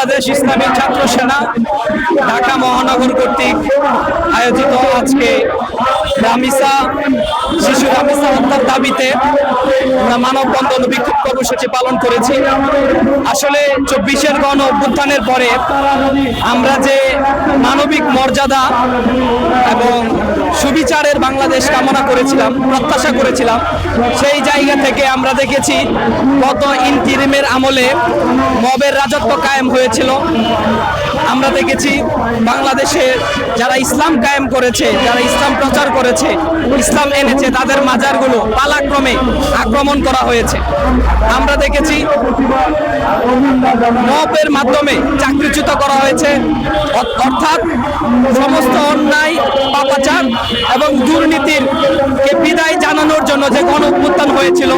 বাংলাদেশ ইসলামী ছাত্র সেনা ঢাকা মহানগর কর্তৃক আয়োজিত আজকে রামিসা শিশু রামিসা হত্যার দাবিতে মানববন্ধন বিক্ষোভ কর্মসূচি পালন করেছি। আসলে 24-এর গণ অভ্যুত্থানের পরে আমরা যে মানবিক মর্যাদা এবং সুবিচারের বাংলাদেশ কামনা করেছিলাম, প্রত্যাশা করেছিলাম, সেই জায়গা থেকে আমরা দেখেছি গত ইন্টিরিমের আমলে মবের রাজত্ব কায়েম হয়েছিল। আমরা দেখেছি বাংলাদেশে যারা ইসলাম কায়েম করেছে, যারা ইসলাম প্রচার করেছে, ইসলাম এনেছে, তাদের মাজারগুলো পালাক্রমে আক্রমণ করা হয়েছে। আমরা দেখেছি মবের মাধ্যমে চাকরিচ্যুত করা হয়েছে, অর্থাৎ সমস্ত অন্যায়, পাপাচার এবং দুর্নীতির বিদায় জানানোর জন্য যে গণ অভ্যুত্থান হয়েছিল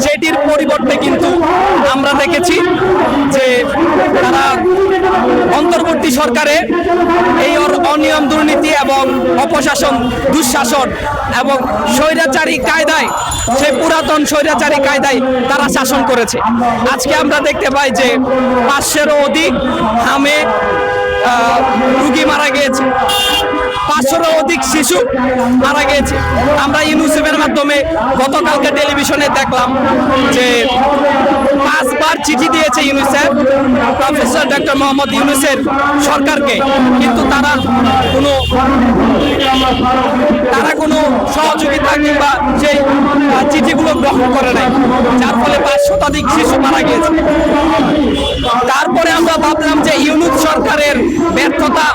সেটির পরিবর্তে কিন্তু আমরা দেখেছি যে তারা অন্তর্বর্তী সরকারে এই অনিয়ম, দুর্নীতি এবং অপশাসন, দুঃশাসন এবং স্বৈরাচারী কায়দায়, সেই পুরাতন স্বৈরাচারী কায়দায় তারা শাসন করেছে। আজকে আমরা দেখতে পাই যে 500-এরও অধিক হামে রুগী মারা গিয়েছে, 500-এরও অধিক শিশু মারা গিয়েছে। আমরা ইউনিসেফের মাধ্যমে গতকালকে টেলিভিশনে দেখলাম যে 5 বার চিঠি দিয়েছে ইউনিসেফ প্রফেসর ডক্টর মোহাম্মদ ইউনূসের সরকারকে, কিন্তু তারা কোনো সহযোগিতা কিংবা সেই চিঠিগুলো গ্রহণ করে নাই, যার ফলে 500 শিশু মারা গিয়েছে। তারপরে আমরা ভাবলাম যে ইউনূস সরকারের ব্যর্থতা,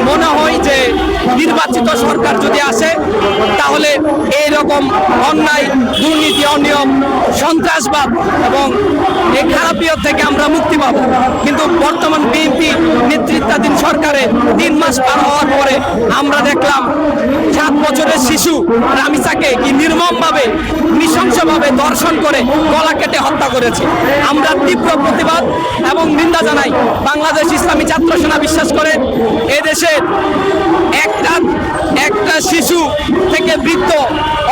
মনে হয় যে নির্বাচিত সরকার যদি আসে তাহলে এইরকম অন্যায়, দুর্নীতি, অনিয়ম, সন্ত্রাসবাদ এবং এই খারাপিয়ত থেকে আমরা মুক্তি পাবো। কিন্তু বর্তমান বিএনপি নেতৃত্বাধীন সরকারের 3 মাস পার হওয়ার পরে আমরা দেখলাম 7 বছরের শিশু রামিসাকে কি নির্মমভাবে, নৃশংসভাবে ধর্ষণ করে গলা কেটে হত্যা করেছে। আমরা তীব্র প্রতিবাদ এবং নিন্দা জানাই। বাংলাদেশ ইসলামী ছাত্র সেনা বিশ্বাস করে এদেশের একটা শিশু থেকে বৃদ্ধ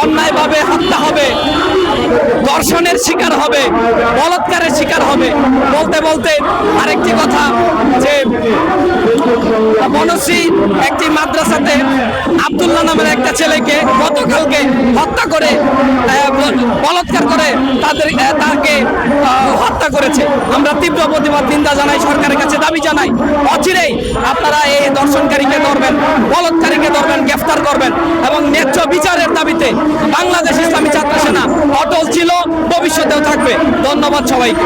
অন্যায়ভাবে হত্যা হবে, ধর্ষণের শিকার হবে, বলাৎকারের শিকার হবে। বলতে বলতে আরেকটি কথা, যে বনশ্রী একটি মাদ্রাসাতে আব্দুল্লাহ নামের একটা ছেলেকে গতকালকে হত্যা করে, বলাৎকার করে তাকে হত্যা করেছে। আমরা তীব্র প্রতিবাদ, নিন্দা জানাই, সরকারের কাছে দাবি জানাই অচিরেই আপনারা এই ধর্ষণকারীকে ধরবেন, বলাৎকারীকে ধরবেন, গ্রেফতার করবেন এবং ন্যায্য বিচারের দাবিতে বাংলাদেশ ইসলামী ছাত্র সেনা অটল ছিল, ভবিষ্যতেও থাকবে। ধন্যবাদ সবাইকে।